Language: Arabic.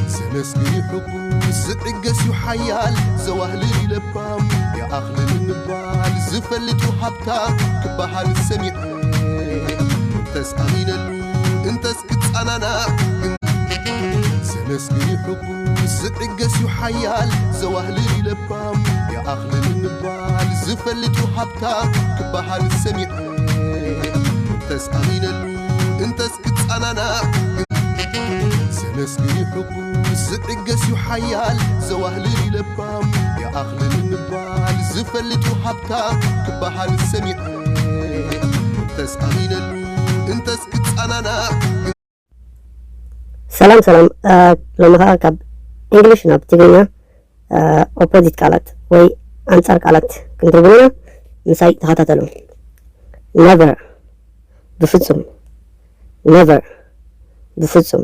سنسقي حبوس زعقس يحيال زواهلي لبام يا أخلي النبال زفلت وحبتا كبحر السميع انتس أمين انتس كتس أنانا سنسقي حبوس زعقس يحيال زواهلي لبام يا أخلي النبال زفلت وحبتا كبحر السميع انتس أمين انتس كتس أنانا سنسقي حبوس زعقس يحيال زواهلي لبام يا أخلي النبال زفلت وحبتا كبحر السميع انتس أمين انتس كتس أنانا سلام لما كاب انجلش ناب تيجينا opposite قالت وي أنصار قالت كنتربونا مساي تحتاتلو never بفتصم never بفتصم